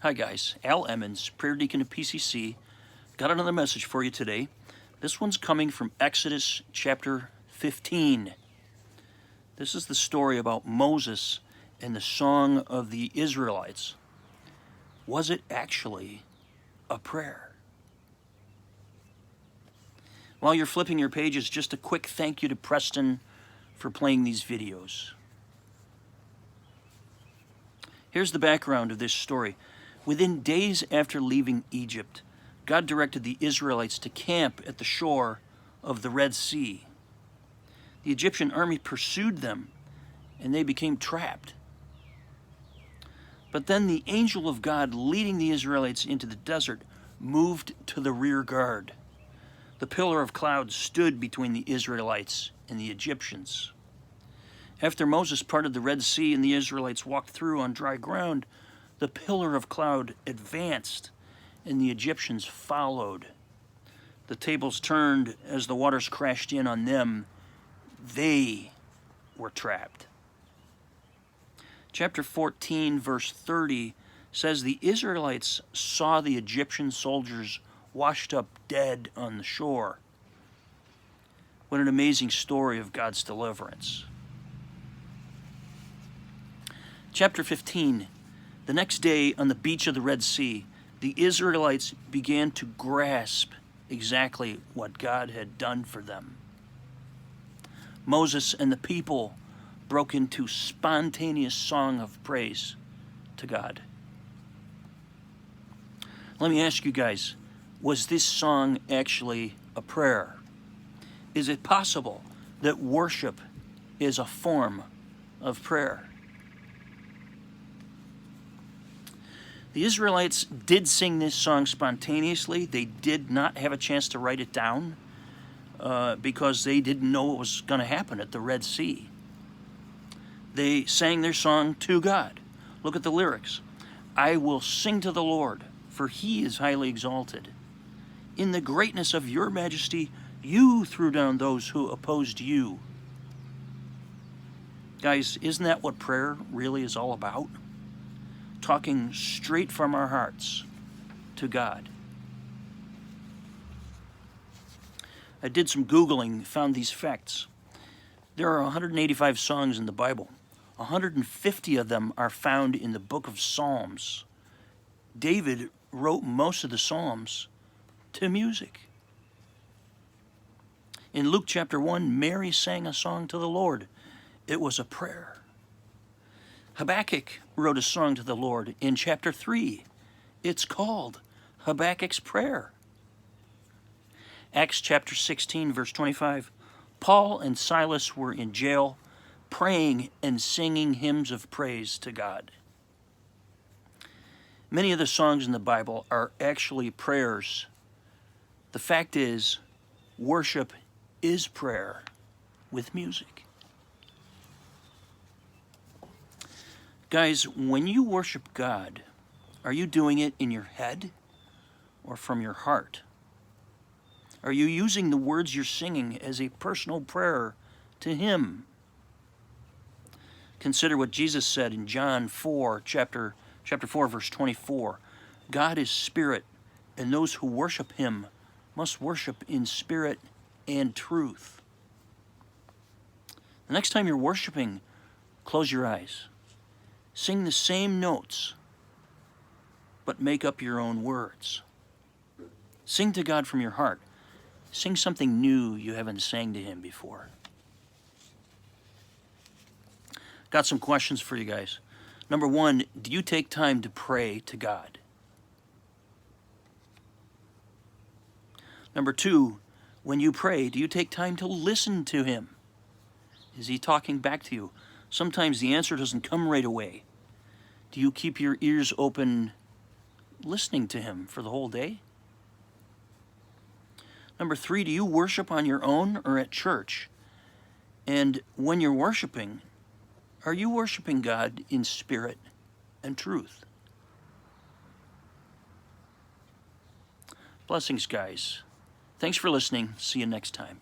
Hi guys, Al Emmans, Prayer Deacon of PCC. Got another message for you today. This one's coming from Exodus chapter 15. This is the story about Moses and the song of the Israelites. Was it actually a prayer? While you're flipping your pages, just a quick thank you to Preston for playing these videos. Here's the background of this story. Within days after leaving Egypt, God directed the Israelites to camp at the shore of the Red Sea. The Egyptian army pursued them, and they became trapped. But then the angel of God leading the Israelites into the desert moved to the rear guard. The pillar of cloud stood between the Israelites and the Egyptians. After Moses parted the Red Sea and the Israelites walked through on dry ground, the pillar of cloud advanced, and the Egyptians followed. The tables turned as the waters crashed in on them. They were trapped. Chapter 14, verse 30 says the Israelites saw the Egyptian soldiers washed up dead on the shore. What an amazing story of God's deliverance. Chapter 15. The next day, on the beach of the Red Sea, the Israelites began to grasp exactly what God had done for them. Moses and the people broke into spontaneous song of praise to God. Let me ask you guys, was this song actually a prayer? Is it possible that worship is a form of prayer? The Israelites did sing this song spontaneously. They did not have a chance to write it down because they didn't know what was going to happen at the Red Sea. They sang their song to God. Look at the lyrics. I will sing to the Lord, for he is highly exalted. In the greatness of your majesty, you threw down those who opposed you. Guys, isn't that what prayer really is all about? Talking straight from our hearts to God. I did some Googling, found these facts. There are 185 songs in the Bible. 150 of them are found in the book of Psalms. David wrote most of the Psalms to music. In Luke chapter 1, Mary sang a song to the Lord. It was a prayer. Habakkuk wrote a song to the Lord in chapter 3. It's called Habakkuk's Prayer. Acts chapter 16, verse 25. Paul and Silas were in jail, praying and singing hymns of praise to God. Many of the songs in the Bible are actually prayers. The fact is, worship is prayer with music. Guys, when you worship God, are you doing it in your head or from your heart? Are you using the words you're singing as a personal prayer to Him? Consider what Jesus said in John 4, chapter 4, verse 24. God is spirit, and those who worship Him must worship in spirit and truth. The next time you're worshiping, close your eyes. Sing the same notes, but make up your own words. Sing to God from your heart. Sing something new you haven't sang to Him before. Got some questions for you guys. Number one, do you take time to pray to God? Number two, when you pray, do you take time to listen to Him? Is He talking back to you? Sometimes the answer doesn't come right away. Do you keep your ears open listening to Him for the whole day? Number three, do you worship on your own or at church? And when you're worshiping, are you worshiping God in spirit and truth? Blessings, guys. Thanks for listening. See you next time.